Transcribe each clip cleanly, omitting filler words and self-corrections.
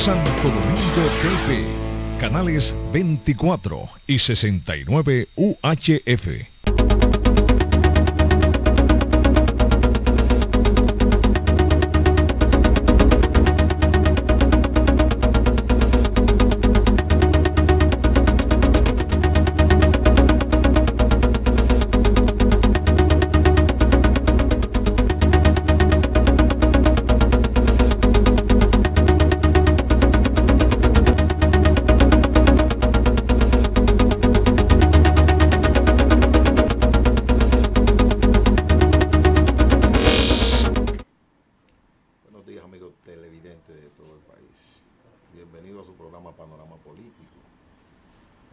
Santo Domingo TV, canales 24 y 69 UHF.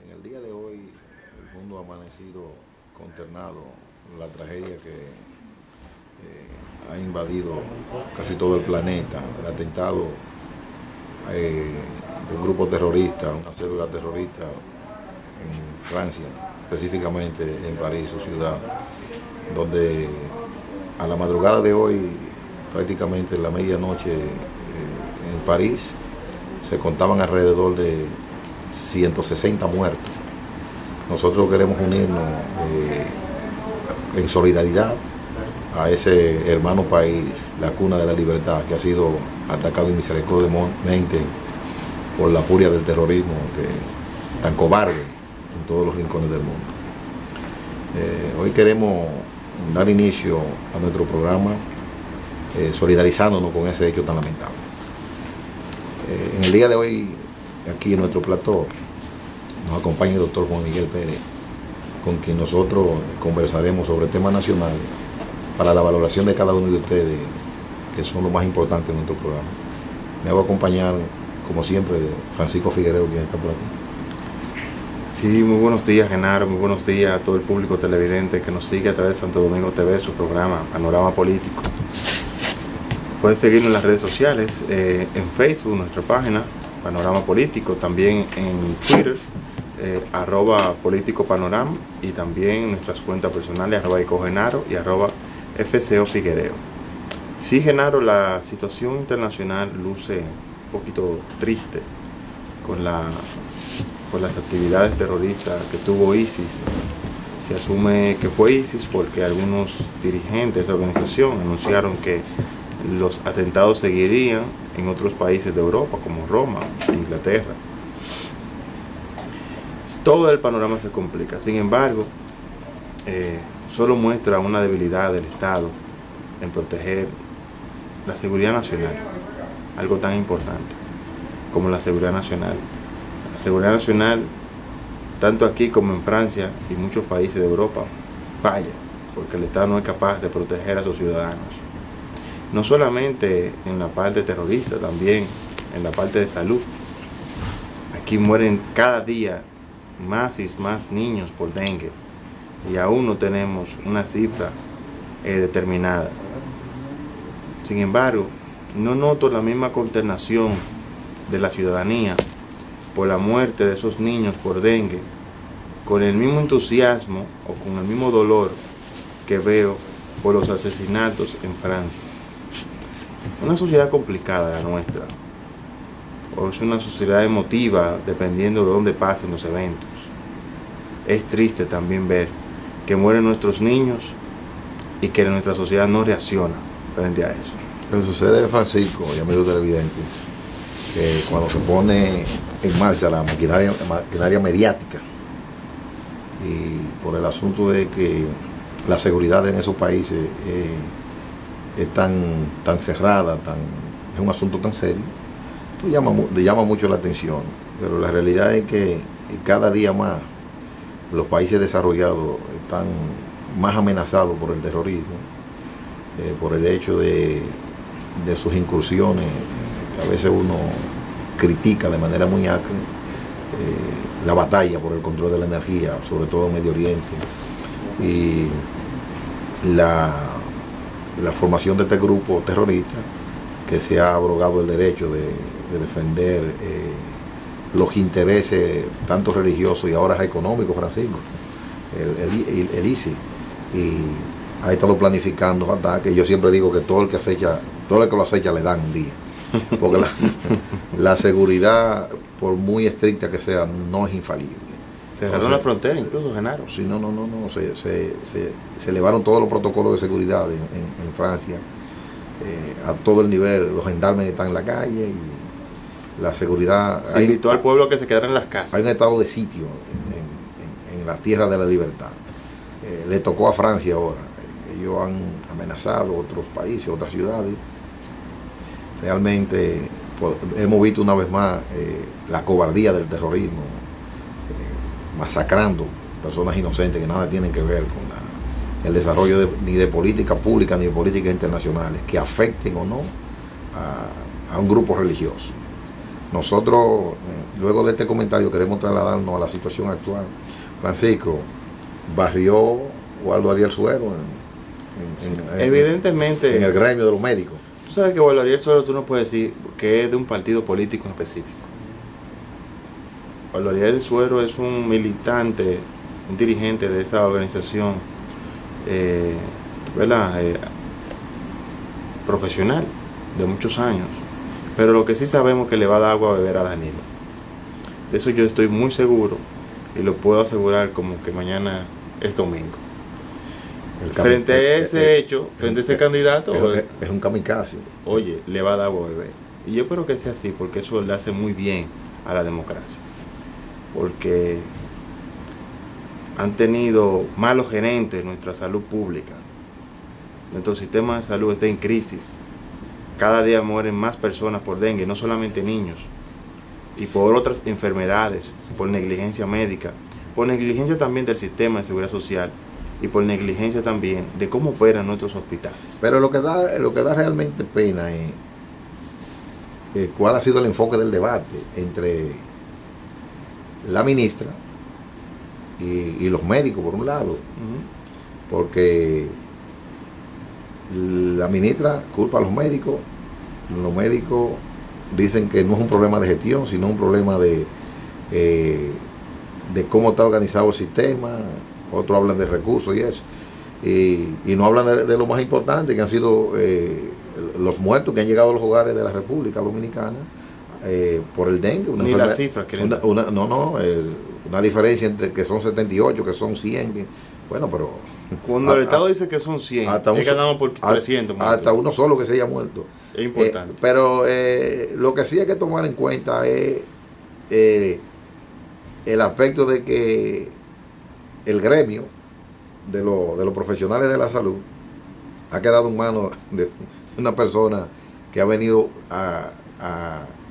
En el día de hoy el mundo ha amanecido consternado por la tragedia que ha invadido casi todo el planeta, el atentado de un grupo terrorista, una célula terrorista en Francia, específicamente en París, su ciudad, donde a la madrugada de hoy, prácticamente en la medianoche en París, se contaban alrededor de 160 muertos. Nosotros queremos unirnos en solidaridad a ese hermano país, la cuna de la libertad, que ha sido atacado misericordiosamente por la furia del terrorismo tan cobarde en todos los rincones del mundo. Hoy queremos dar inicio a nuestro programa solidarizándonos con ese hecho tan lamentable. En el día de hoy, aquí en nuestro plató, nos acompaña el doctor Juan Miguel Pérez, con quien nosotros conversaremos sobre temas nacionales para la valoración de cada uno de ustedes, que son lo más importante en nuestro programa. Me va a acompañar, como siempre, Francisco Figuereo, quien está por aquí. Sí, muy buenos días, Genaro, muy buenos días a todo el público televidente que nos sigue a través de Santo Domingo TV, su programa Panorama Político. Pueden seguirnos en las redes sociales, en Facebook, nuestra página, Panorama Político, también en Twitter, @políticopanorama, y también nuestras cuentas personales, @icogenaro y @FCO Figuereo. Sí, Genaro, la situación internacional luce un poquito triste con las actividades terroristas que tuvo ISIS. Se asume que fue ISIS porque algunos dirigentes de esa organización anunciaron que los atentados seguirían en otros países de Europa, como Roma, Inglaterra. Todo el panorama se complica. Sin embargo, solo muestra una debilidad del Estado en proteger la seguridad nacional, algo tan importante como la seguridad nacional. La seguridad nacional, tanto aquí como en Francia y muchos países de Europa, falla, porque el Estado no es capaz de proteger a sus ciudadanos. No solamente en la parte terrorista, también en la parte de salud. Aquí mueren cada día más y más niños por dengue, y aún no tenemos una cifra determinada. Sin embargo, no noto la misma consternación de la ciudadanía por la muerte de esos niños por dengue, con el mismo entusiasmo o con el mismo dolor que veo por los asesinatos en Francia. Una sociedad complicada la nuestra, o es una sociedad emotiva dependiendo de dónde pasen los eventos. Es triste también ver que mueren nuestros niños y que nuestra sociedad no reacciona frente a eso. Lo que sucede, Francisco y amigos televidentes, que cuando se pone en marcha la maquinaria mediática, y por el asunto de que la seguridad en esos países es tan cerrada, es un asunto tan serio, llama mucho la atención. Pero la realidad es que cada día más los países desarrollados están más amenazados por el terrorismo, por el hecho de sus incursiones. A veces uno critica de manera muy acre la batalla por el control de la energía, sobre todo en Medio Oriente, y la formación de este grupo terrorista que se ha abrogado el derecho de defender los intereses tanto religiosos y ahora económicos, Francisco, el ISIS, y ha estado planificando ataques. Yo siempre digo que todo el que lo acecha le dan un día. porque la seguridad, por muy estricta que sea, no es infalible. Cerraron la frontera incluso, Genaro. Sí, no, se elevaron todos los protocolos de seguridad en Francia, a todo el nivel. Los gendarmes están en la calle y la seguridad. Se invitó al pueblo a que se quedara en las casas. Hay un estado de sitio en la tierra de la libertad. Le tocó a Francia ahora. Ellos han amenazado otros países, otras ciudades. Realmente hemos visto una vez más la cobardía del terrorismo, masacrando personas inocentes que nada tienen que ver con el desarrollo ni de políticas públicas ni de políticas internacionales que afecten o no a un grupo religioso. Nosotros, luego de este comentario, queremos trasladarnos a la situación actual. Francisco, barrió Waldo Ariel Suero evidentemente en el gremio de los médicos. Tú sabes que Waldo Ariel Suero tú no puedes decir que es de un partido político específico. Waldo Ariel Suero es un militante, un dirigente de esa organización, ¿verdad? Profesional de muchos años. Pero lo que sí sabemos es que le va a dar agua a beber a Danilo. De eso yo estoy muy seguro y lo puedo asegurar como que mañana es domingo. Frente a ese hecho, frente a ese candidato, es un kamikaze. Oye, le va a dar agua a beber. Y yo espero que sea así, porque eso le hace muy bien a la democracia. Porque han tenido malos gerentes nuestra salud pública. Nuestro sistema de salud está en crisis. Cada día mueren más personas por dengue, no solamente niños, y por otras enfermedades, por negligencia médica, por negligencia también del sistema de seguridad social y por negligencia también de cómo operan nuestros hospitales. Pero lo que da realmente pena es cuál ha sido el enfoque del debate entre la ministra y los médicos, por un lado, porque la ministra culpa a los médicos dicen que no es un problema de gestión, sino un problema de cómo está organizado el sistema. Otros hablan de recursos y eso, y no hablan de lo más importante, que han sido los muertos que han llegado a los hogares de la República Dominicana por el dengue. Ni las cifras que una diferencia entre que son 78, que son 100, bueno, pero cuando el Estado dice que son 100, es que andamos por 300 muertos. Hasta uno solo que se haya muerto. Es importante. Pero lo que sí hay que tomar en cuenta es el aspecto de que el gremio de los profesionales de la salud ha quedado en manos de una persona que ha venido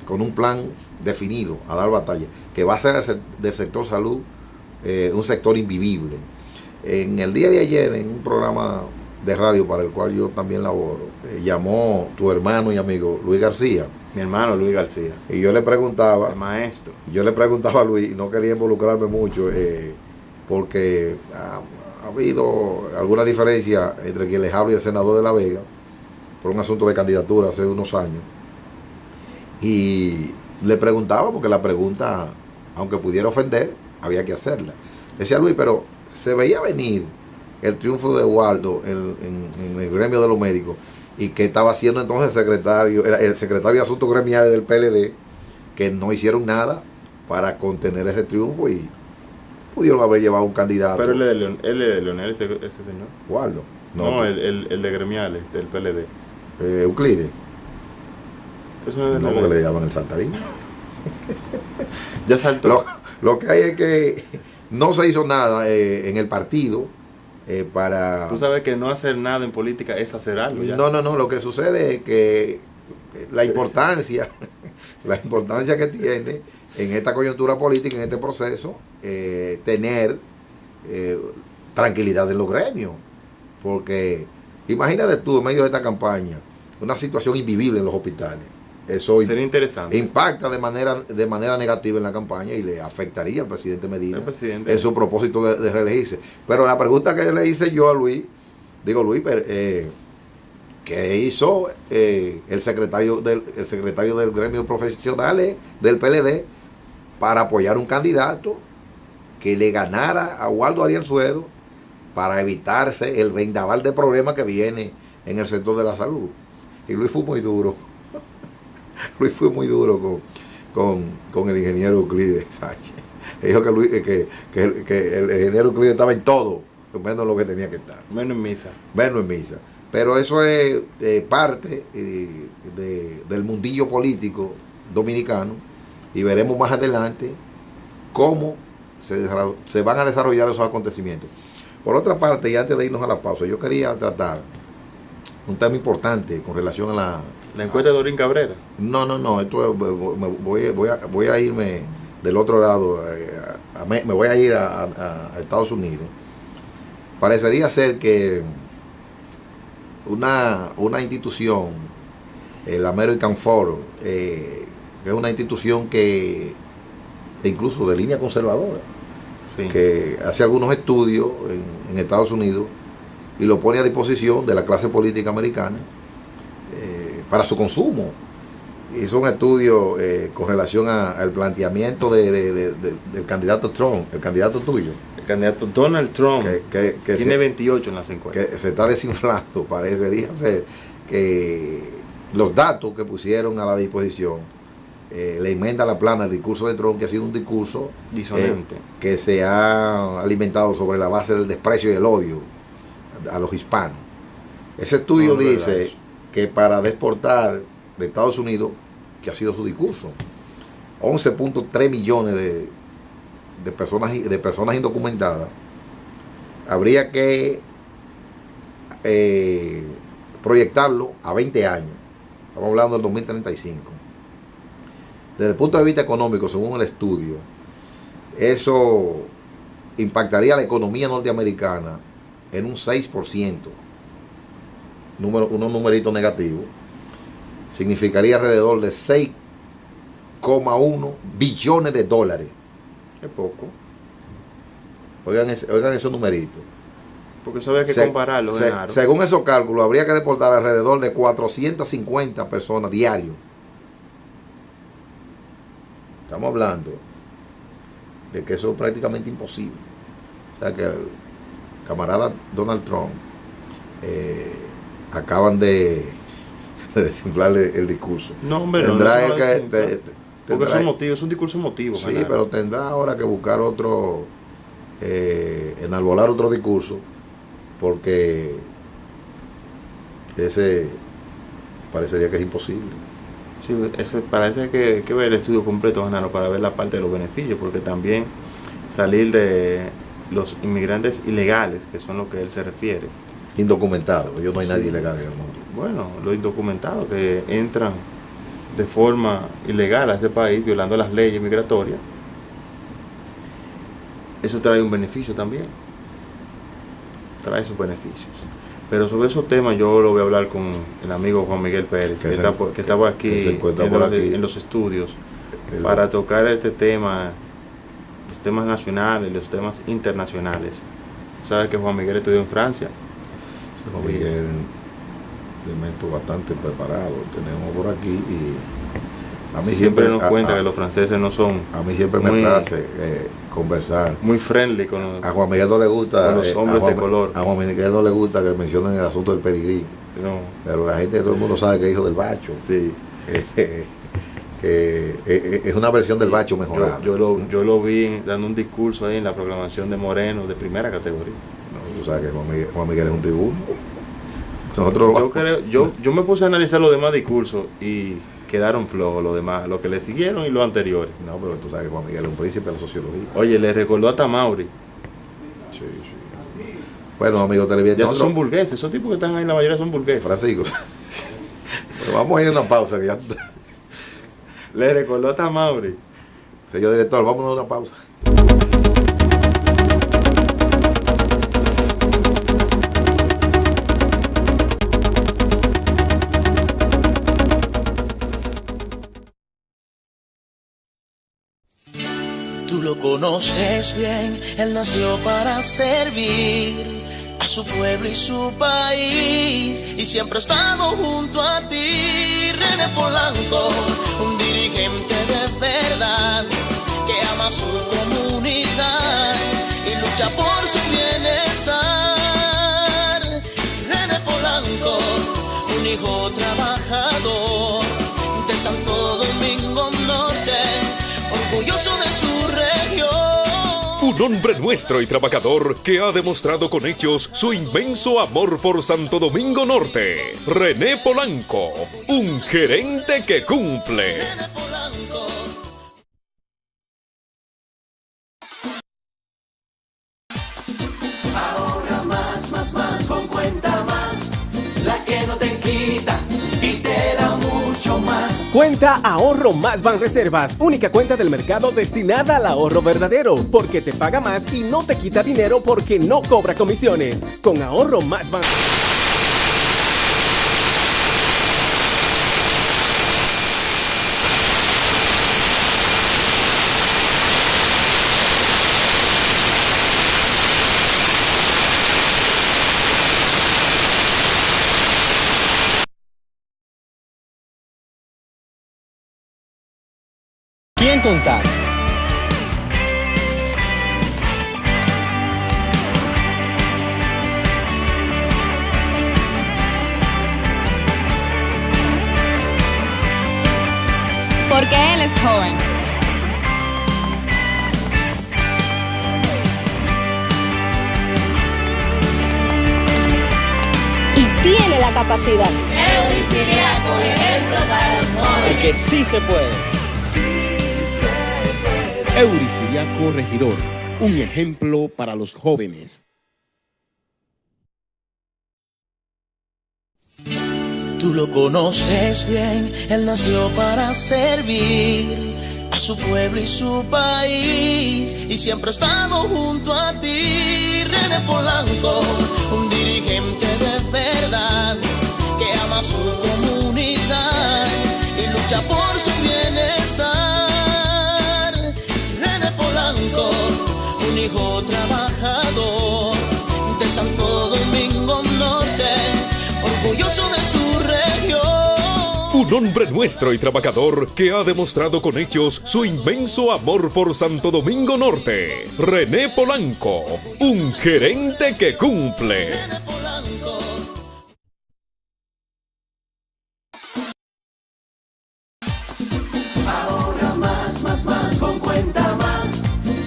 con un plan definido a dar batalla, que va a ser del sector salud un sector invivible. En el día de ayer, en un programa de radio para el cual yo también laboro, llamó tu hermano y amigo Luis García. Mi hermano Luis García. Y yo le preguntaba, el maestro. Yo le preguntaba a Luis, y no quería involucrarme mucho, porque ha habido alguna diferencia entre quien les habla y el senador de La Vega por un asunto de candidatura hace unos años. Y le preguntaba, porque la pregunta, aunque pudiera ofender, había que hacerla. Decía Luis, pero se veía venir el triunfo de Waldo en el gremio de los médicos, y que estaba haciendo entonces el secretario de Asuntos Gremiales del PLD, que no hicieron nada para contener ese triunfo y pudieron haber llevado un candidato. Pero él es de Leonel, ese señor. Waldo. No, el de Gremiales, del PLD. Euclides. Eso no es de No, porque le llaman el saltarín. Ya saltó. Lo que hay es que no se hizo nada en el partido para... Tú sabes que no hacer nada en política es hacer algo ya. No, lo que sucede es que la importancia que tiene en esta coyuntura política, en este proceso, tener tranquilidad en los gremios, porque imagínate tú en medio de esta campaña una situación invivible en los hospitales. Eso sería interesante. Impacta de manera negativa en la campaña y le afectaría al presidente Medina en su propósito de reelegirse. Pero la pregunta que le hice yo a Luis, Luis, ¿qué hizo el secretario del gremio profesionales del PLD para apoyar un candidato que le ganara a Waldo Ariel Suero para evitarse el vendaval de problemas que viene en el sector de la salud? Y Luis fue muy duro. Luis fue muy duro con el ingeniero Euclides Sánchez. Dijo que el ingeniero Euclides estaba en todo, menos lo que tenía que estar. Menos en misa. Menos en misa. Pero eso es parte del mundillo político dominicano, y veremos más adelante cómo se van a desarrollar esos acontecimientos. Por otra parte, y antes de irnos a la pausa, yo quería tratar un tema importante con relación a la encuesta de Dorín Cabrera. No, esto voy a irme del otro lado, me voy a ir a Estados Unidos. Parecería ser que una institución, el American Forum, que es una institución que incluso de línea conservadora, sí, que hace algunos estudios en Estados Unidos y lo pone a disposición de la clase política americana para su consumo. Hizo un estudio con relación al planteamiento del candidato Trump, el candidato tuyo. El candidato Donald Trump, que tiene 28 en las encuestas. Que se está desinflando. Parecería ser que los datos que pusieron a la disposición le enmienda la plana al discurso de Trump, que ha sido un discurso disonante, que se ha alimentado sobre la base del desprecio y el odio a los hispanos. Ese estudio dice que para deportar de Estados Unidos, que ha sido su discurso, 11.3 millones de personas indocumentadas, habría que proyectarlo a 20 años. Estamos hablando del 2035. Desde el punto de vista económico, según el estudio, eso impactaría a la economía norteamericana en un 6%, unos numeritos negativos. Significaría alrededor de 6,1 billones de dólares. Es poco. Oigan esos numeritos. Porque eso había que compararlo. Según esos cálculos, habría que deportar alrededor de 450 personas diarios. Estamos hablando de que eso es prácticamente imposible. O sea que el camarada Donald Trump acaban de desinflarle el discurso. No, hombre, porque son motivos, es un discurso emotivo. Sí, pero tendrá ahora que buscar otro, enarbolar otro discurso, porque ese parecería que es imposible. Sí, parece que ver el estudio completo, Genaro, para ver la parte de los beneficios, porque también salir de los inmigrantes ilegales, que son los que él se refiere. Indocumentados, no hay nadie ilegal en el mundo. Bueno, los indocumentados que entran de forma ilegal a ese país, violando las leyes migratorias, eso trae un beneficio también. Trae sus beneficios. Pero sobre esos temas yo lo voy a hablar con el amigo Juan Miguel Pérez, que estaba aquí en los estudios, para tocar este tema, los temas nacionales, los temas internacionales. Sabes que Juan Miguel estudió en Francia. Juan Miguel, elemento bastante preparado tenemos por aquí, y a mí siempre nos cuenta que los franceses no son. A mí siempre me place conversar. Muy friendly a Juan Miguel no le gusta. Con los hombres de color. A Juan Miguel no le gusta que mencionen el asunto del pedigrí. No. Pero la gente, todo el mundo sabe que es hijo del Bacho. Sí. Es una versión del Bacho mejorada. Yo lo vi dando un discurso ahí en la proclamación de Moreno de primera categoría. No, tú sabes que Juan Miguel es un tribuno. Yo me puse a analizar los demás discursos y quedaron flojos los demás, los que le siguieron y los anteriores. No, pero tú sabes que Juan Miguel es un príncipe de la sociología. Oye, le recordó a Tamauri. Sí. Bueno, amigos televidentes, esos son burgueses, esos tipos que están ahí, la mayoría son burgueses. Francisco. Pero vamos a ir a una pausa que ya. Le recordó a Tamauri. Señor director, vámonos a una pausa. Tú lo conoces bien, él nació para servir a su pueblo y su país, y siempre ha estado junto a ti. René Polanco, un dirigente de verdad, que ama su comunidad y lucha por su bienestar. René Polanco, un hijo trabajador de Santo Un hombre nuestro y trabajador que ha demostrado con hechos su inmenso amor por Santo Domingo Norte. René Polanco, un gerente que cumple. Ahorra más con Cuenta Más, la que no te quita y te da mucho más. Cuenta Ahorro Más Banreservas, única cuenta del mercado destinada al ahorro verdadero, porque te paga más y no te quita dinero porque no cobra comisiones. Con Ahorro Más Banreservas. ¿Quién contar? Porque él es joven. Y tiene la capacidad. Eurisiriaco, ejemplo para los jóvenes. Porque sí se puede. Eurisiriaco Regidor, un ejemplo para los jóvenes. Tú lo conoces bien, él nació para servir a su pueblo y su país, y siempre ha estado junto a ti. René Polanco, un dirigente de verdad, que ama su comunidad y lucha por su bienestar. Polanco, un hijo trabajador de Santo Domingo Norte, orgulloso de su región. Un hombre nuestro y trabajador que ha demostrado con hechos su inmenso amor por Santo Domingo Norte. René Polanco, un gerente que cumple. René Polanco. Ahorra más con Cuenta Más,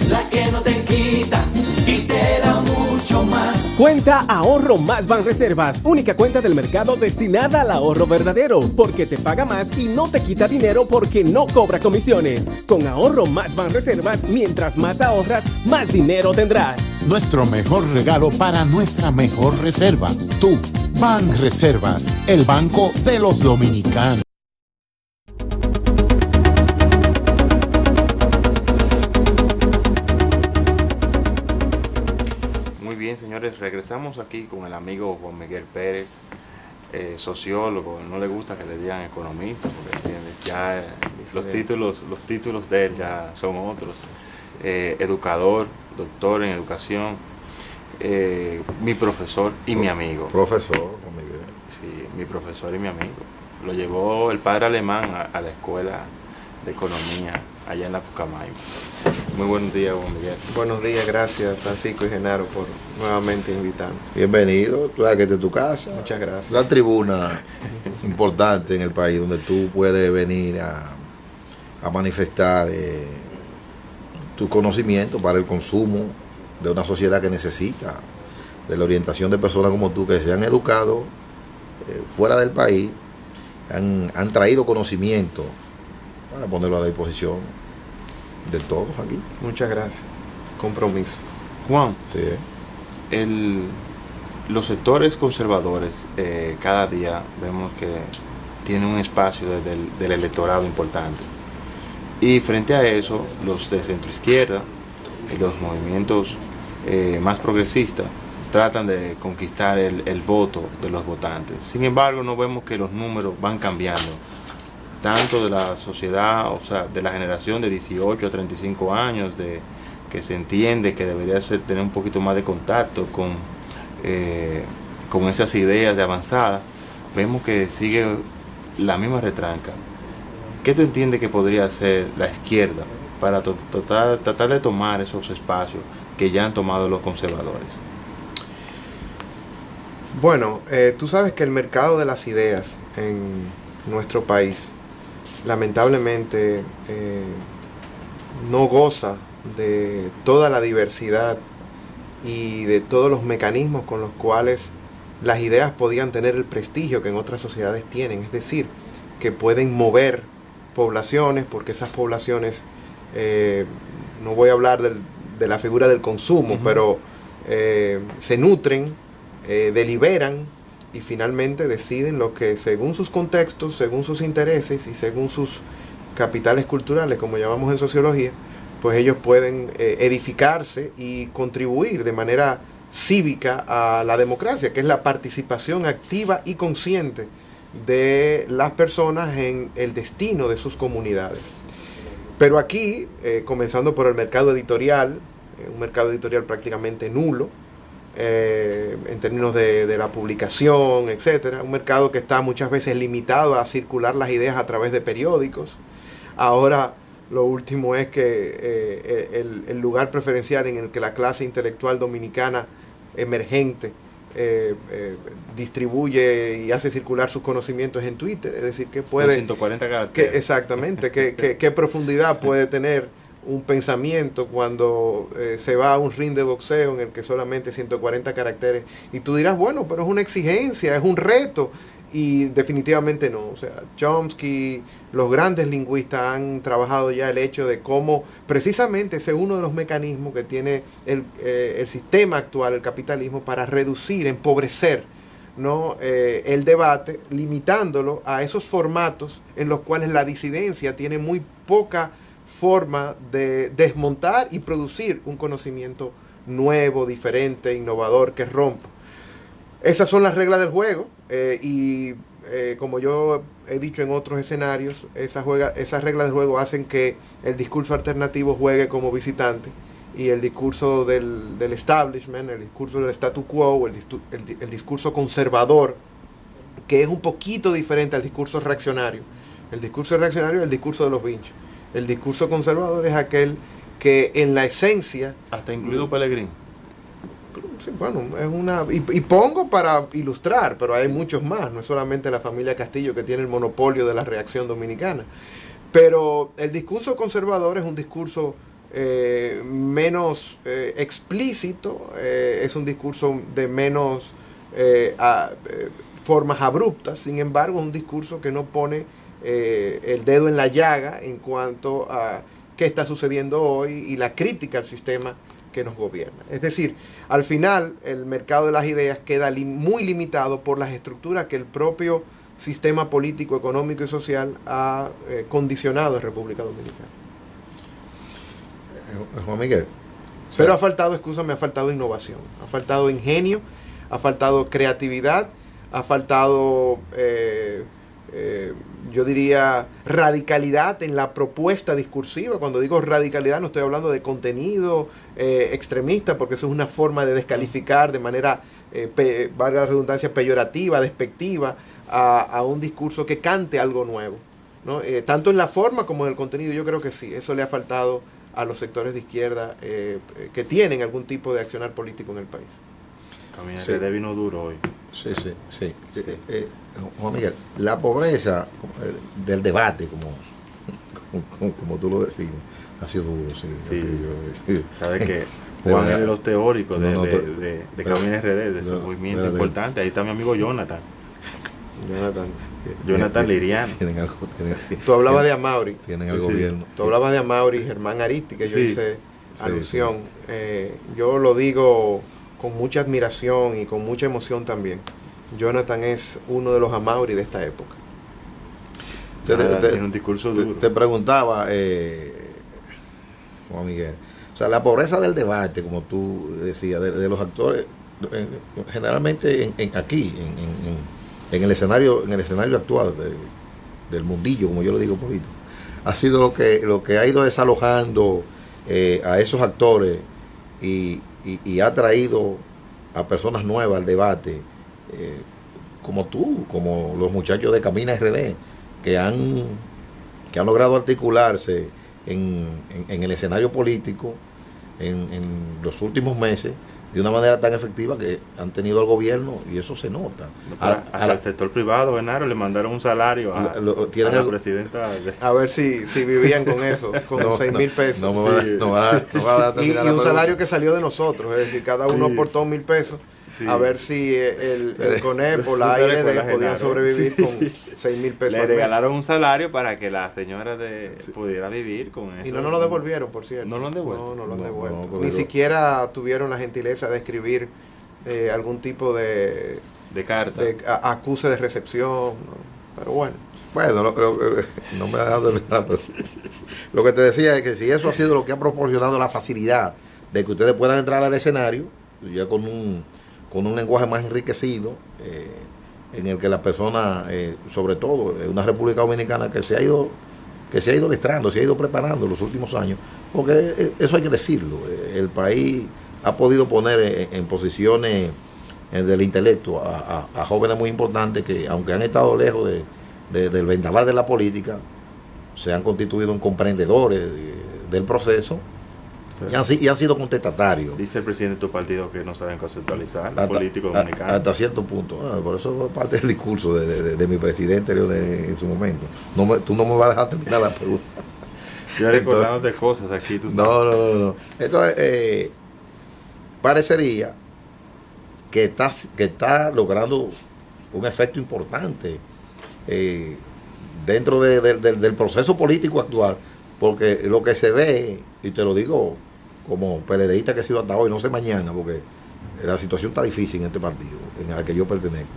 la que no te quita y te da mucho más. Cuenta Ahorro Más Banreservas, única cuenta del mercado destinada al ahorro verdadero, porque te paga más y no te quita dinero porque no cobra comisiones. Con Ahorro Más Banreservas, mientras más ahorras, más dinero tendrás. Nuestro mejor regalo para nuestra mejor reserva. Tú, Banreservas, el banco de los dominicanos. Bien, señores, regresamos aquí con el amigo Juan Miguel Pérez, sociólogo. No le gusta que le digan economista, porque ¿entiendes? Ya los títulos de él ya son otros. Educador, doctor en educación, mi profesor y mi amigo. Profesor, Juan Miguel. Sí, mi profesor y mi amigo. Lo llevó el padre alemán a la escuela de economía allá en la Pucamaima. Muy buenos días, Juan Miguel. Buenos días, gracias Francisco y Genaro por nuevamente invitarme. Bienvenido, tú sabes que esta es tu casa. Muchas gracias. La tribuna importante en el país donde tú puedes venir a manifestar tu conocimiento para el consumo de una sociedad que necesita de la orientación de personas como tú que se han educado fuera del país, han traído conocimiento para ponerlo a disposición de todos aquí. Muchas gracias. Compromiso. Juan, sí. Los sectores conservadores cada día vemos que tienen un espacio del electorado importante. Y frente a eso, los de centroizquierda y los movimientos más progresistas tratan de conquistar el voto de los votantes. Sin embargo, no vemos que los números van cambiando, tanto de la sociedad, o sea, de la generación de 18 a 35 años, que se entiende que debería tener un poquito más de contacto con esas ideas de avanzada. Vemos que sigue la misma retranca. ¿Qué tú entiendes que podría hacer la izquierda para tratar de tomar esos espacios que ya han tomado los conservadores? Bueno, tú sabes que el mercado de las ideas en nuestro país lamentablemente no goza de toda la diversidad y de todos los mecanismos con los cuales las ideas podían tener el prestigio que en otras sociedades tienen, es decir, que pueden mover poblaciones, porque esas poblaciones, no voy a hablar de la figura del consumo, pero se nutren, deliberan y finalmente deciden lo que según sus contextos, según sus intereses y según sus capitales culturales, como llamamos en sociología, pues ellos pueden edificarse y contribuir de manera cívica a la democracia, que es la participación activa y consciente de las personas en el destino de sus comunidades. Pero aquí, comenzando por el mercado editorial, un mercado editorial prácticamente nulo, en términos de la publicación, etcétera, un mercado que está muchas veces limitado a circular las ideas a través de periódicos. Ahora lo último es que el lugar preferencial en el que la clase intelectual dominicana emergente distribuye y hace circular sus conocimientos en Twitter, es decir, que puede... 140 caracteres. Exactamente, qué profundidad puede tener un pensamiento cuando se va a un ring de boxeo en el que solamente 140 caracteres, y tú dirás, bueno, pero es una exigencia, es un reto, y definitivamente no. O sea, Chomsky, los grandes lingüistas han trabajado ya el hecho de cómo precisamente ese es uno de los mecanismos que tiene el sistema actual, el capitalismo, para reducir, empobrecer, ¿no? El debate, limitándolo a esos formatos en los cuales la disidencia tiene muy poca forma de desmontar y producir un conocimiento nuevo, diferente, innovador, que rompa. Esas son las reglas del juego, como yo he dicho en otros escenarios, esas reglas del juego hacen que el discurso alternativo juegue como visitante, y el discurso del establishment, el discurso del statu quo, el discurso conservador, que es un poquito diferente al discurso reaccionario. El discurso reaccionario es el discurso de los vinchos. El discurso conservador es aquel que en la esencia... Hasta incluido Pellegrín. Sí, bueno, es una... Y pongo para ilustrar, pero hay muchos más. No es solamente la familia Castillo que tiene el monopolio de la reacción dominicana. Pero el discurso conservador es un discurso menos explícito, es un discurso de menos formas abruptas. Sin embargo, es un discurso que no pone el dedo en la llaga en cuanto a qué está sucediendo hoy y la crítica al sistema que nos gobierna. Es decir, al final el mercado de las ideas queda muy limitado por las estructuras que el propio sistema político, económico y social ha condicionado en República Dominicana. Juan Miguel. Pero ha faltado innovación, ha faltado ingenio, ha faltado creatividad, ha faltado... yo diría radicalidad en la propuesta discursiva. Cuando digo radicalidad no estoy hablando de contenido extremista, porque eso es una forma de descalificar de manera, valga la redundancia, peyorativa, despectiva, a un discurso que cante algo nuevo, ¿no? Tanto en la forma como en el contenido. Yo creo que sí, eso le ha faltado a los sectores de izquierda que tienen algún tipo de accionar político en el país. Sí. De vino duro hoy. Sí. Juan Miguel, la pobreza del debate, como tú lo defines, ha sido duro, sí. Sabes que Juan es de los teóricos de Camino RD, de su movimiento importante. Ahí está mi amigo Jonathan Liriano. Tú hablabas de Amaury. Tienen el gobierno. Tú hablabas de Amaury, Germán Aristi, que yo hice alusión. Yo lo digo con mucha admiración y con mucha emoción también. Jonathan es uno de los Amaury de esta época. Tiene un discurso duro. Te preguntaba, Juan Miguel, o sea, la pobreza del debate, como tú decías, de los actores, generalmente aquí, en el escenario actual del mundillo, como yo lo digo político, ha sido lo que ha ido desalojando a esos actores y ha traído a personas nuevas al debate, como tú, como los muchachos de Camina RD, que han logrado articularse en el escenario político en los últimos meses, de una manera tan efectiva que han tenido al gobierno y eso se nota. Al sector privado, Genaro, le mandaron un salario a la presidenta. A ver si vivían con eso, con 6,000 pesos. No va a dar y un salario que salió de nosotros, es decir, cada uno aportó 1,000 pesos. Sí. A ver si el CONEP o la ARD podían sobrevivir con 6,000 pesos. Le regalaron un salario para que la señora pudiera vivir con eso. Y no nos lo devolvieron, por cierto. ¿No lo han devuelto? No lo han devuelto. Ni siquiera tuvieron la gentileza de escribir algún tipo de carta. De acuse de recepción. ¿No? Pero bueno. Bueno, no me ha dado nada. Lo que te decía es que si eso ha sido lo que ha proporcionado la facilidad de que ustedes puedan entrar al escenario, ya con un lenguaje más enriquecido, en el que la persona, sobre todo una República Dominicana que se ha ido lestrando, se ha ido preparando en los últimos años, porque eso hay que decirlo, el país ha podido poner en posiciones del intelecto a jóvenes muy importantes que, aunque han estado lejos del vendaval de la política, se han constituido en comprendedores del proceso. Y han sido contestatarios. Dice el presidente de tu partido que no saben conceptualizar políticos dominicanos. Hasta cierto punto. Por eso es parte del discurso de mi presidente en su momento. Tú no me vas a dejar terminar la pregunta. Yo recordándote cosas aquí, tú sabes. No. Entonces, parecería que está logrando un efecto importante dentro del proceso político actual. Porque lo que se ve, y te lo digo como PLDista que he sido hasta hoy, no sé mañana, porque la situación está difícil en este partido, en el que yo pertenezco,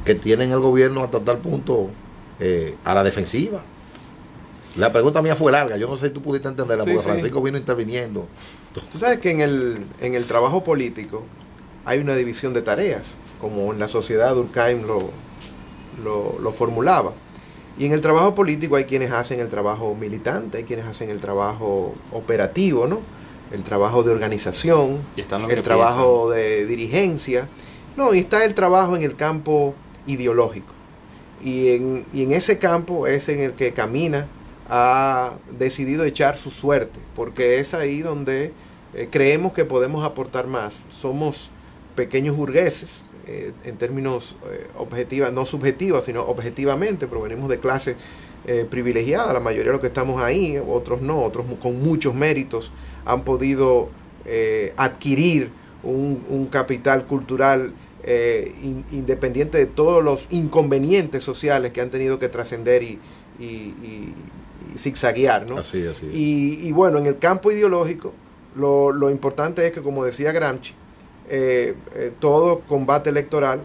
que tienen el gobierno hasta tal punto a la defensiva. La pregunta mía fue larga, yo no sé si tú pudiste entenderla, porque Francisco vino interviniendo. Tú sabes que en el trabajo político hay una división de tareas, como en la sociedad Durkheim lo formulaba. Y en el trabajo político hay quienes hacen el trabajo militante, hay quienes hacen el trabajo operativo, ¿no? El trabajo de organización, el trabajo de dirigencia, y está el trabajo en el campo ideológico. Y en ese campo es en el que Camina ha decidido echar su suerte, porque es ahí donde creemos que podemos aportar más. Somos pequeños burgueses, en términos objetivos, no subjetivos, sino objetivamente, provenimos de clases privilegiadas, la mayoría de los que estamos ahí, otros no, otros con muchos méritos han podido adquirir un capital cultural independiente de todos los inconvenientes sociales que han tenido que trascender y zigzaguear, ¿no? Así. Y bueno, en el campo ideológico, lo importante es que, como decía Gramsci, todo combate electoral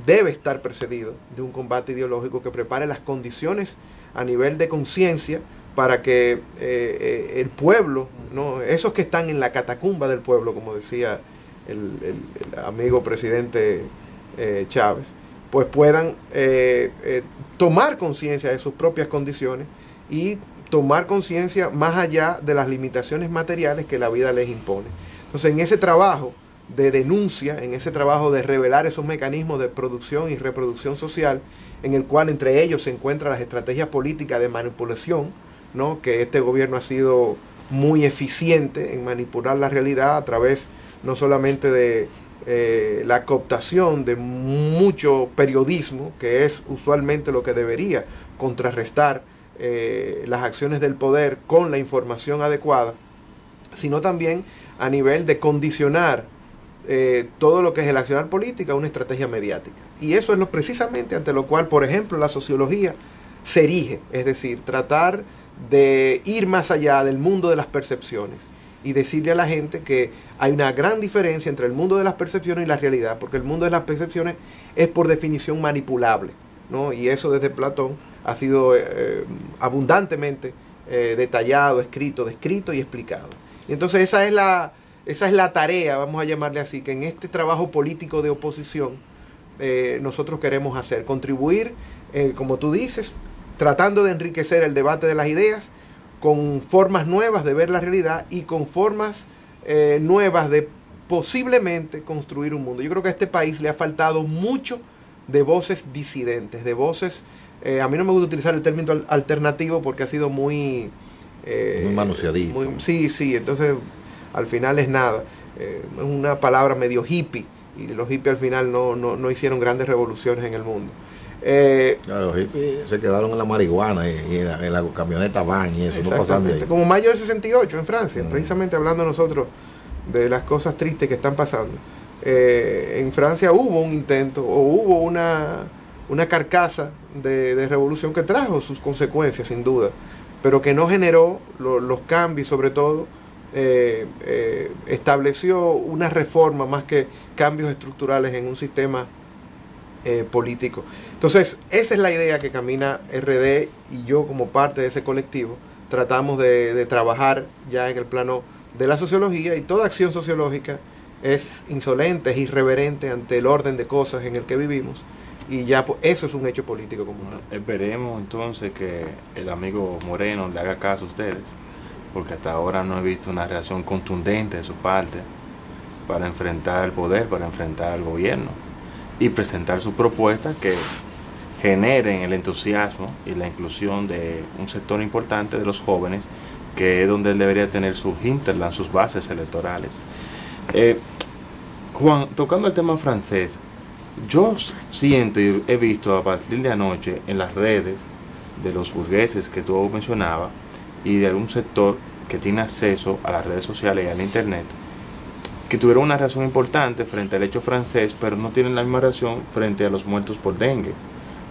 debe estar precedido de un combate ideológico que prepare las condiciones a nivel de conciencia para que el pueblo, ¿no? Esos que están en la catacumba del pueblo, como decía el amigo presidente Chávez, pues puedan tomar conciencia de sus propias condiciones y tomar conciencia más allá de las limitaciones materiales que la vida les impone. Entonces, en ese trabajo de denuncia, en ese trabajo de revelar esos mecanismos de producción y reproducción social, en el cual entre ellos se encuentran las estrategias políticas de manipulación, ¿no? Que este gobierno ha sido muy eficiente en manipular la realidad a través no solamente de la cooptación de mucho periodismo, que es usualmente lo que debería contrarrestar las acciones del poder con la información adecuada, sino también a nivel de condicionar todo lo que es el accionar política a una estrategia mediática. Y eso es precisamente ante lo cual, por ejemplo, la sociología se erige, es decir, tratar de ir más allá del mundo de las percepciones y decirle a la gente que hay una gran diferencia entre el mundo de las percepciones y la realidad, porque el mundo de las percepciones es por definición manipulable, ¿no? Y eso desde Platón ha sido abundantemente detallado, descrito y explicado. Y entonces esa es la tarea, vamos a llamarle así, que en este trabajo político de oposición nosotros queremos hacer, contribuir, como tú dices, tratando de enriquecer el debate de las ideas con formas nuevas de ver la realidad y con formas nuevas de posiblemente construir un mundo. Yo creo que a este país le ha faltado mucho de voces disidentes, de voces, a mí no me gusta utilizar el término alternativo porque ha sido muy manoseadito. Sí, entonces al final es nada. Es una palabra medio hippie, y los hippies al final no hicieron grandes revoluciones en el mundo. Claro, los hippies se quedaron en la marihuana y en la camioneta van y eso, no pasan de ahí. Como mayo del 68 en Francia, precisamente hablando nosotros de las cosas tristes que están pasando. En Francia hubo un intento, o hubo una carcasa de revolución que trajo sus consecuencias, sin duda, pero que no generó los cambios, sobre todo estableció una reforma más que cambios estructurales en un sistema político. Entonces, esa es la idea que camina RD, y yo, como parte de ese colectivo, tratamos de trabajar ya en el plano de la sociología, y toda acción sociológica es insolente, es irreverente ante el orden de cosas en el que vivimos, y ya eso es un hecho político como tal. Esperemos entonces que el amigo Moreno le haga caso a ustedes, porque hasta ahora no he visto una reacción contundente de su parte para enfrentar el poder, para enfrentar al gobierno y presentar sus propuestas que generen el entusiasmo y la inclusión de un sector importante de los jóvenes, que es donde él debería tener sus hinterland, sus bases electorales. Juan, tocando el tema francés, yo siento y he visto a partir de anoche en las redes de los burgueses que tú mencionabas y de algún sector que tiene acceso a las redes sociales y al internet, que tuvieron una reacción importante frente al hecho francés, pero no tienen la misma reacción frente a los muertos por dengue.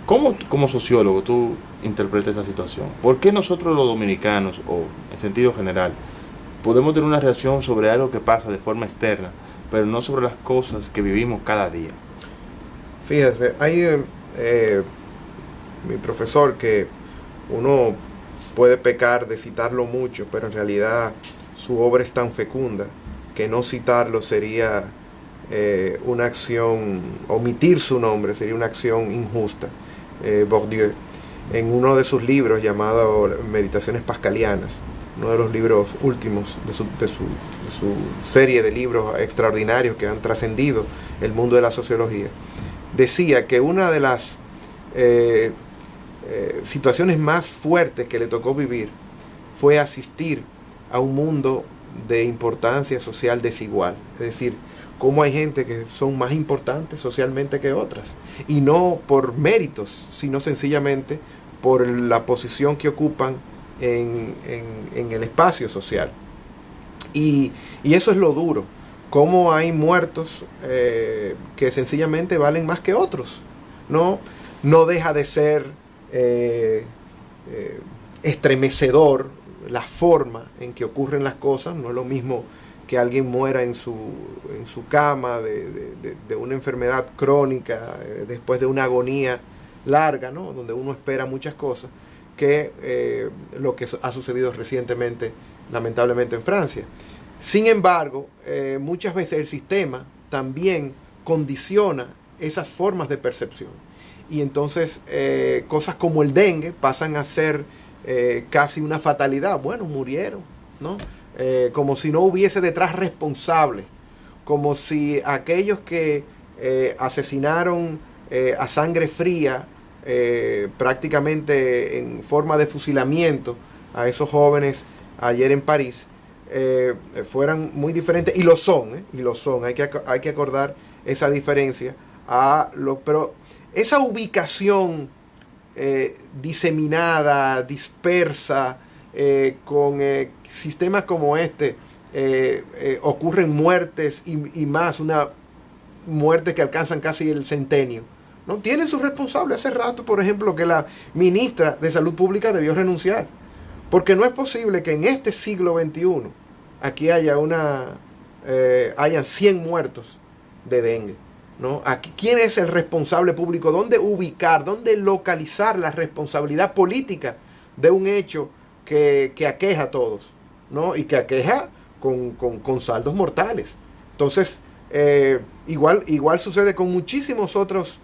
¿Cómo, como sociólogo, tú interpretas esa situación? ¿Por qué nosotros los dominicanos, o en sentido general, podemos tener una reacción sobre algo que pasa de forma externa, pero no sobre las cosas que vivimos cada día? Fíjate, hay mi profesor, que uno puede pecar de citarlo mucho, pero en realidad su obra es tan fecunda que no citarlo sería una acción, omitir su nombre sería una acción injusta. Bourdieu, en uno de sus libros llamado Meditaciones Pascalianas, uno de los libros últimos de su serie de libros extraordinarios que han trascendido el mundo de la sociología, decía que una de las situaciones más fuertes que le tocó vivir fue asistir a un mundo de importancia social desigual. Es decir, cómo hay gente que son más importantes socialmente que otras, y no por méritos, sino sencillamente por la posición que ocupan en el espacio social. Y eso es lo duro, cómo hay muertos que sencillamente valen más que otros. No deja de ser estremecedor la forma en que ocurren las cosas. No es lo mismo que alguien muera en su cama de una enfermedad crónica, después de una agonía larga, ¿no? Donde uno espera muchas cosas, que lo que ha sucedido recientemente, lamentablemente, en Francia. Sin embargo, muchas veces el sistema también condiciona esas formas de percepción. Y entonces cosas como el dengue pasan a ser casi una fatalidad. Bueno, murieron, ¿no? Como si no hubiese detrás responsables, como si aquellos que asesinaron a sangre fría, prácticamente en forma de fusilamiento, a esos jóvenes ayer en París, fueran muy diferentes, y lo son, hay que acordar esa diferencia, pero esa ubicación diseminada, dispersa, con sistemas como este, ocurren muertes y más, una muerte que alcanzan casi el centenio, ¿no? Tienen sus responsables. Hace rato, por ejemplo, que la ministra de Salud Pública debió renunciar, porque no es posible que en este siglo XXI aquí hayan 100 muertos de dengue, ¿no? Aquí, ¿quién es el responsable público? ¿Dónde ubicar, dónde localizar la responsabilidad política de un hecho que aqueja a todos, ¿no? Y que aqueja con saldos mortales? Entonces, igual sucede con muchísimos otros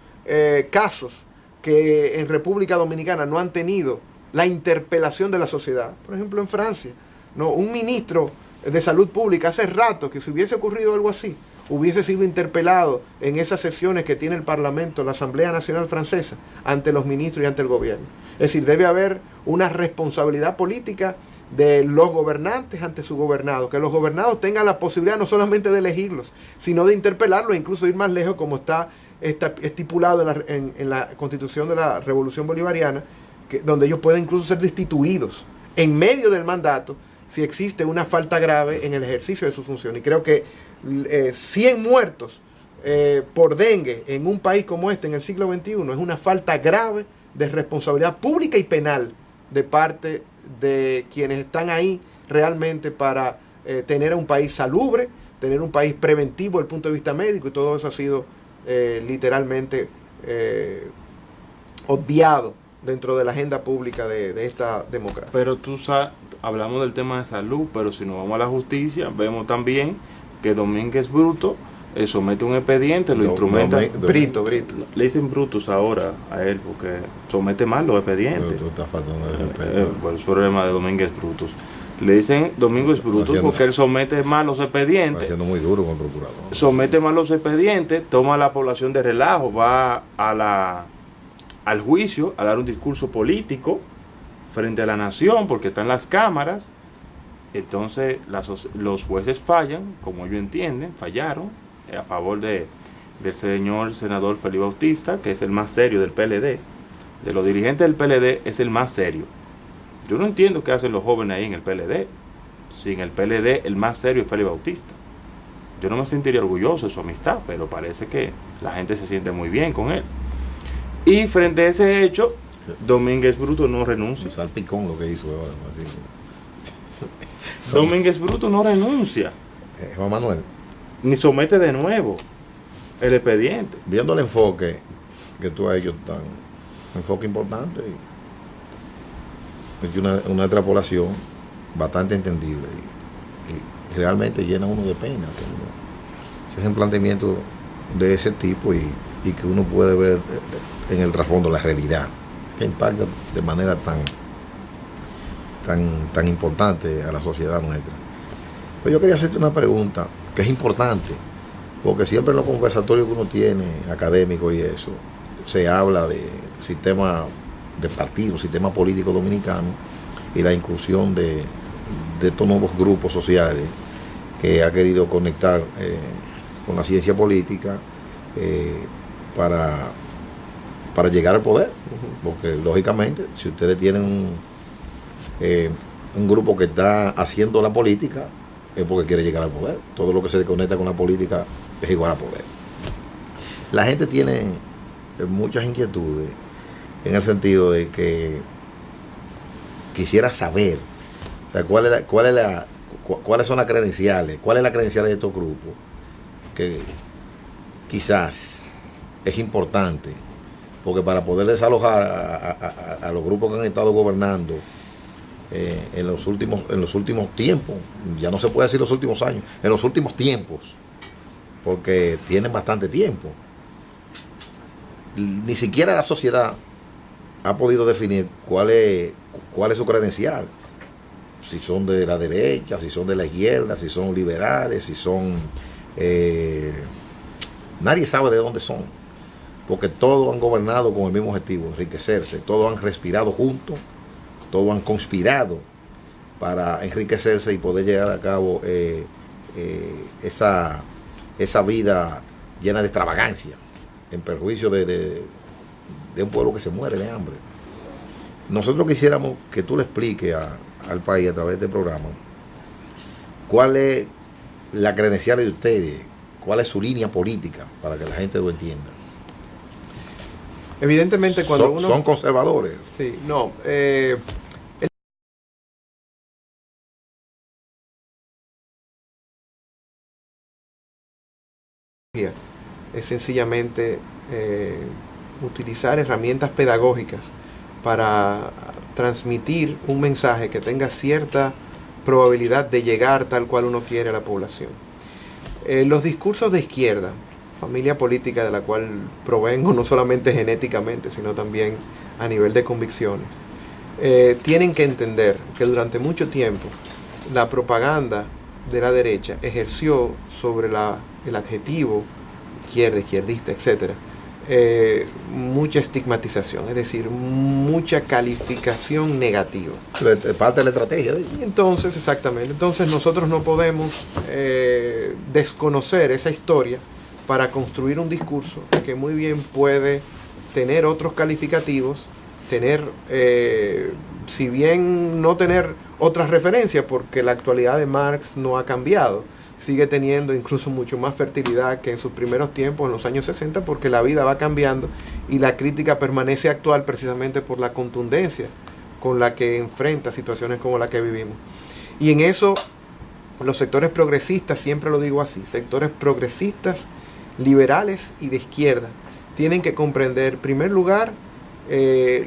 casos que en República Dominicana no han tenido la interpelación de la sociedad. Por ejemplo, en Francia, ¿no? Un ministro de Salud Pública, hace rato que si hubiese ocurrido algo así, hubiese sido interpelado en esas sesiones que tiene el Parlamento, la Asamblea Nacional Francesa, ante los ministros y ante el gobierno. Es decir, debe haber una responsabilidad política de los gobernantes ante sus gobernados, que los gobernados tengan la posibilidad no solamente de elegirlos, sino de interpelarlos e incluso ir más lejos, como está estipulado en la Constitución de la Revolución Bolivariana, donde ellos pueden incluso ser destituidos en medio del mandato si existe una falta grave en el ejercicio de su función. Y creo que 100 muertos por dengue en un país como este en el siglo XXI es una falta grave de responsabilidad pública y penal de parte de quienes están ahí realmente para tener un país salubre, tener un país preventivo desde el punto de vista médico, y todo eso ha sido literalmente obviado dentro de la agenda pública de esta democracia. Pero tú sabes, hablamos del tema de salud, pero si nos vamos a la justicia, vemos también que Domínguez Bruto somete un expediente, lo instrumenta. Brito. Le dicen Brutus ahora a él porque somete mal los expedientes. Pero tú estás faltando de respeto. Por el problema de Domínguez Brutus. Le dicen Domínguez Brutus porque él somete mal los expedientes. Está siendo muy duro con el procurador. Somete mal los expedientes, toma a la población de relajo, va al juicio a dar un discurso político frente a la nación porque están las cámaras. Entonces los jueces fallan, como ellos entienden, fallaron a favor del señor senador Félix Bautista, que es el más serio del PLD. De los dirigentes del PLD es el más serio. Yo no entiendo qué hacen los jóvenes ahí en el PLD. Si en el PLD el más serio es Félix Bautista. Yo no me sentiría orgulloso de su amistad, pero parece que la gente se siente muy bien con él. Y frente a ese hecho, Domínguez Bruto no renuncia. Un salpicón lo que hizo ahora. Domínguez Bruto no renuncia. Juan Manuel. Ni somete de nuevo el expediente. Viendo el enfoque que tú has hecho, un enfoque importante y una extrapolación bastante entendible y realmente llena uno de pena. Si es un planteamiento de ese tipo y que uno puede ver en el trasfondo la realidad que impacta de manera tan importante a la sociedad nuestra. Pero yo quería hacerte una pregunta que es importante, porque siempre en los conversatorios que uno tiene, académicos y eso, se habla de sistema de partido, sistema político dominicano y la incursión de estos nuevos grupos sociales que ha querido conectar con la ciencia política para llegar al poder, porque lógicamente si ustedes tienen un grupo que está haciendo la política es porque quiere llegar al poder. Todo lo que se conecta con la política es igual a poder. La gente tiene muchas inquietudes en el sentido de que quisiera saber, o sea, cuáles son las credenciales, cuál es la credencial de estos grupos, que quizás es importante, porque para poder desalojar a los grupos que han estado gobernando en los últimos tiempos, ya no se puede decir los últimos años, en los últimos tiempos, porque tienen bastante tiempo. Ni siquiera la sociedad ha podido definir cuál es su credencial, si son de la derecha, si son de la izquierda, si son liberales, si son nadie sabe de dónde son, porque todos han gobernado con el mismo objetivo, enriquecerse, todos han respirado juntos, todos han conspirado para enriquecerse y poder llevar a cabo esa vida llena de extravagancia, en perjuicio de un pueblo que se muere de hambre. Nosotros quisiéramos que tú le expliques al país a través del programa cuál es la credencial de ustedes, cuál es su línea política, para que la gente lo entienda. Evidentemente cuando son conservadores. Sí, no. Es sencillamente utilizar herramientas pedagógicas para transmitir un mensaje que tenga cierta probabilidad de llegar tal cual uno quiere a la población. Los discursos de izquierda, familia política de la cual provengo no solamente genéticamente, sino también a nivel de convicciones, tienen que entender que durante mucho tiempo la propaganda de la derecha ejerció sobre el adjetivo izquierda, izquierdista, etcétera, mucha estigmatización, es decir, mucha calificación negativa. Parte de la estrategia. Entonces, exactamente, entonces nosotros no podemos desconocer esa historia para construir un discurso que muy bien puede tener otros calificativos, tener, si bien no tener otras referencias, porque la actualidad de Marx no ha cambiado, sigue teniendo incluso mucho más fertilidad que en sus primeros tiempos, en los años 60, porque la vida va cambiando y la crítica permanece actual precisamente por la contundencia con la que enfrenta situaciones como la que vivimos. Y en eso los sectores progresistas, siempre lo digo así, sectores progresistas, liberales y de izquierda, tienen que comprender, en primer lugar,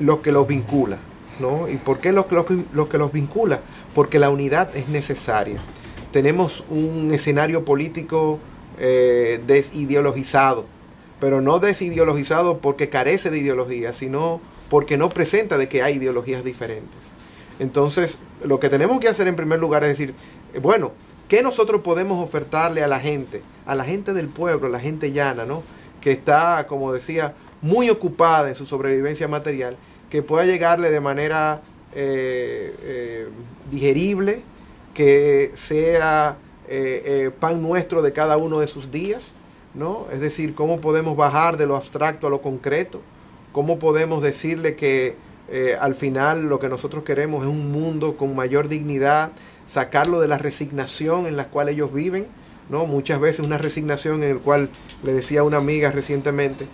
lo que los vincula, ¿no? ¿Y por qué lo que los vincula? Porque la unidad es necesaria. Tenemos un escenario político desideologizado, pero no desideologizado porque carece de ideología, sino porque no presenta de que hay ideologías diferentes. Entonces, lo que tenemos que hacer en primer lugar es decir, bueno, ¿qué nosotros podemos ofertarle a la gente del pueblo, a la gente llana, ¿no? Que está, como decía, muy ocupada en su sobrevivencia material, que pueda llegarle de manera digerible, que sea pan nuestro de cada uno de sus días, ¿no? Es decir, cómo podemos bajar de lo abstracto a lo concreto, cómo podemos decirle que al final lo que nosotros queremos es un mundo con mayor dignidad, sacarlo de la resignación en la cual ellos viven, ¿no? Muchas veces una resignación en la cual, le decía a una amiga recientemente,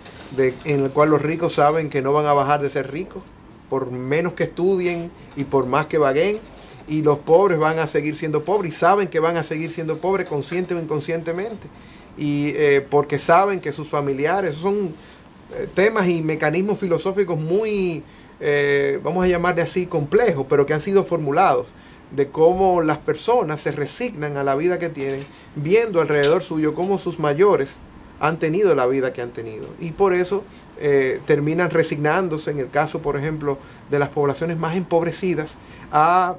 en la cual los ricos saben que no van a bajar de ser ricos, por menos que estudien y por más que vaguen, y los pobres van a seguir siendo pobres y saben que van a seguir siendo pobres consciente o inconscientemente, y porque saben que sus familiares, son temas y mecanismos filosóficos muy, vamos a llamarle así, complejos, pero que han sido formulados, de cómo las personas se resignan a la vida que tienen, viendo alrededor suyo cómo sus mayores han tenido la vida que han tenido, y por eso terminan resignándose, en el caso, por ejemplo, de las poblaciones más empobrecidas, a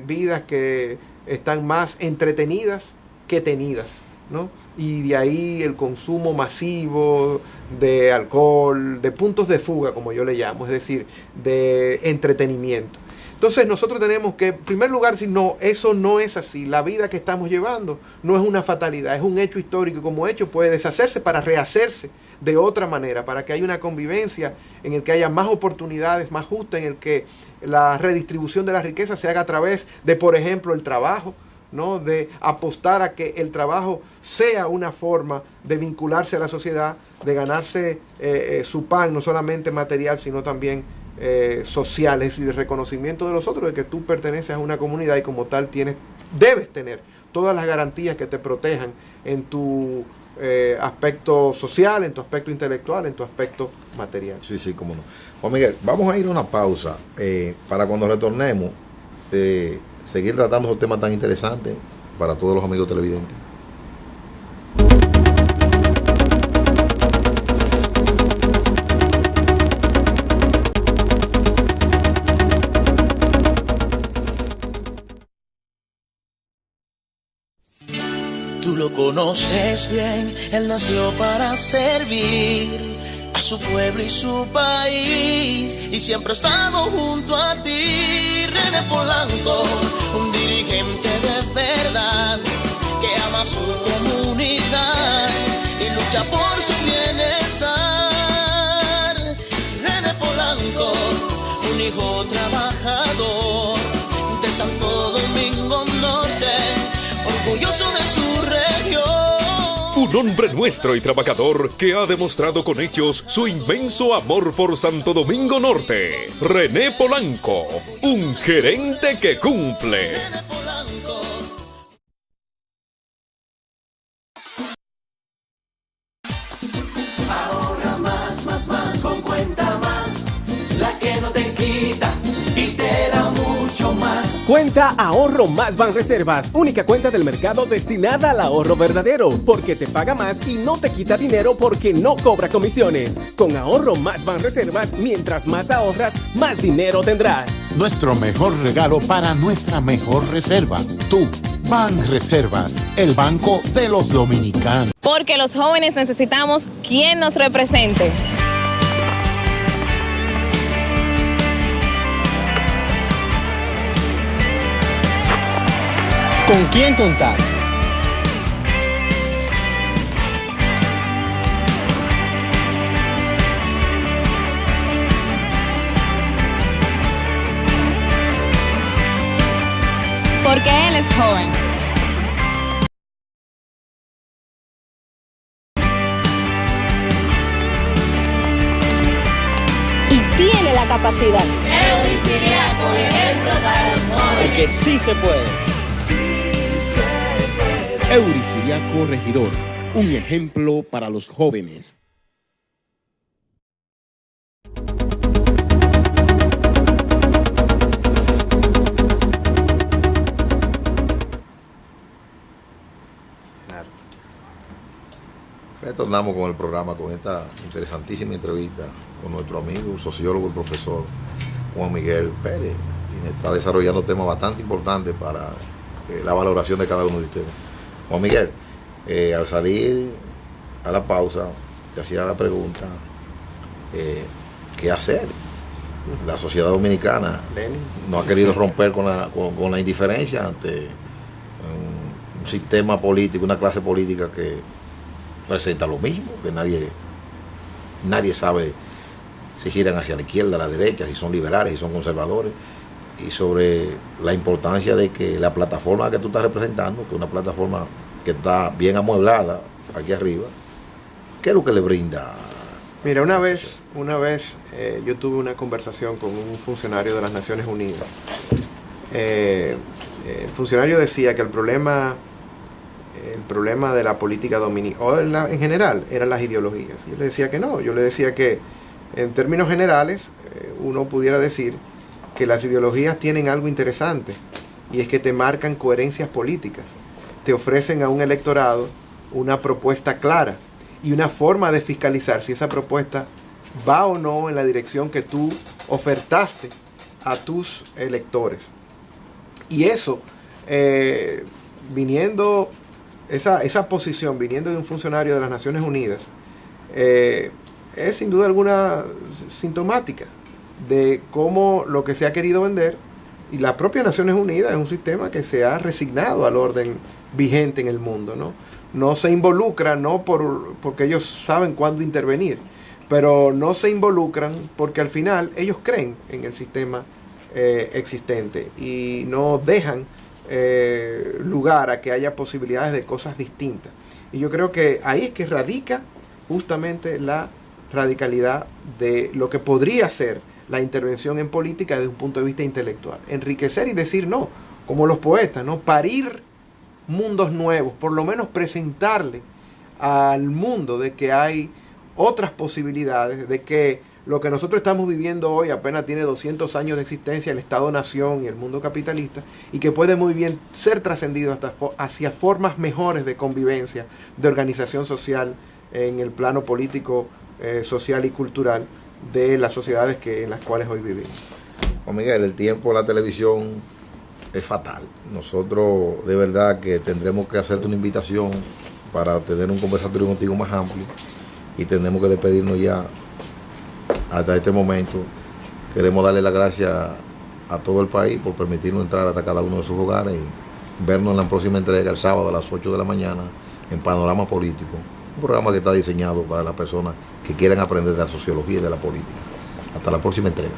vidas que están más entretenidas que tenidas, ¿no? Y de ahí el consumo masivo de alcohol, de puntos de fuga, como yo le llamo, es decir, de entretenimiento. Entonces nosotros tenemos que, en primer lugar, decir, no, eso no es así. La vida que estamos llevando no es una fatalidad, es un hecho histórico, y como hecho puede deshacerse para rehacerse de otra manera, para que haya una convivencia en el que haya más oportunidades, más justa, en el que la redistribución de la riqueza se haga a través de, por ejemplo, el trabajo, ¿no? De apostar a que el trabajo sea una forma de vincularse a la sociedad, de ganarse su pan, no solamente material, sino también social, es decir, de reconocimiento de los otros, de que tú perteneces a una comunidad y como tal debes tener todas las garantías que te protejan en tu aspecto social, en tu aspecto intelectual, en tu aspecto material. Sí, sí, cómo no. Juan Miguel, vamos a ir a una pausa para cuando retornemos seguir tratando esos temas tan interesantes para todos los amigos televidentes. Tú lo conoces bien, él nació para servir a su pueblo y su país, y siempre ha estado junto a ti. René Polanco, un dirigente de verdad, que ama su comunidad y lucha por su bienestar. René Polanco, un hijo trabajador de Santo Domingo Norte, orgulloso de su región. Un hombre nuestro y trabajador que ha demostrado con hechos su inmenso amor por Santo Domingo Norte. René Polanco, un gerente que cumple. Ahorra más con Cuenta Más, la que no te quita y te da mucho más. Cuenta Ahorro Más Banreservas, única cuenta del mercado destinada al ahorro verdadero, porque te paga más y no te quita dinero porque no cobra comisiones. Con Ahorro Más Banreservas, mientras más ahorras, más dinero tendrás. Nuestro mejor regalo para nuestra mejor reserva. Tú, Banreservas, el banco de los dominicanos. Porque los jóvenes necesitamos quien nos represente. con quién contar. Porque él es joven. Y tiene la capacidad. Eudiciriaco, ejemplo para los jóvenes. Porque sí se puede. Sí se puede. Eudiciriaco Regidor, un ejemplo para los jóvenes. Retornamos con el programa, con esta interesantísima entrevista con nuestro amigo, sociólogo y profesor Juan Miguel Pérez, quien está desarrollando temas bastante importantes para la valoración de cada uno de ustedes. Juan Miguel, al salir a la pausa, te hacía la pregunta, ¿qué hacer? La sociedad dominicana no ha querido romper con la indiferencia ante un sistema político, una clase política que presenta lo mismo, que nadie sabe si giran hacia la izquierda, a la derecha, si son liberales, si son conservadores, y sobre la importancia de que la plataforma que tú estás representando, que es una plataforma que está bien amueblada aquí arriba, ¿qué es lo que le brinda? Mira, una vez yo tuve una conversación con un funcionario de las Naciones Unidas. El funcionario decía que el problema de la política dominicana, en general, eran las ideologías. Yo le decía que no, yo le decía que en términos generales uno pudiera decir que las ideologías tienen algo interesante, y es que te marcan coherencias políticas, te ofrecen a un electorado una propuesta clara y una forma de fiscalizar si esa propuesta va o no en la dirección que tú ofertaste a tus electores. Y eso, esa posición viniendo de un funcionario de las Naciones Unidas, es sin duda alguna sintomática de cómo lo que se ha querido vender, y la propia Naciones Unidas es un sistema que se ha resignado al orden vigente en el mundo, no se involucra, no porque ellos saben cuándo intervenir, pero no se involucran porque al final ellos creen en el sistema existente y no dejan lugar a que haya posibilidades de cosas distintas. Y yo creo que ahí es que radica justamente la radicalidad de lo que podría ser la intervención en política desde un punto de vista intelectual. Enriquecer y decir no, como los poetas, ¿no? Parir mundos nuevos, por lo menos presentarle al mundo de que hay otras posibilidades, de que lo que nosotros estamos viviendo hoy apenas tiene 200 años de existencia, el Estado-Nación y el mundo capitalista, y que puede muy bien ser trascendido hacia formas mejores de convivencia, de organización social en el plano político, social y cultural de las sociedades en las cuales hoy vivimos. Juan Miguel, el tiempo de la televisión es fatal. Nosotros de verdad que tendremos que hacerte una invitación para tener un conversatorio contigo más amplio, y tenemos que despedirnos ya. Hasta este momento queremos darle las gracias a todo el país por permitirnos entrar hasta cada uno de sus hogares y vernos en la próxima entrega el sábado a las 8 de la mañana en Panorama Político, un programa que está diseñado para las personas que quieran aprender de la sociología y de la política. Hasta la próxima entrega.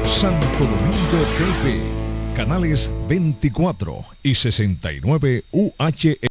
Santo Domingo TV, canales 24 y 69 UHF.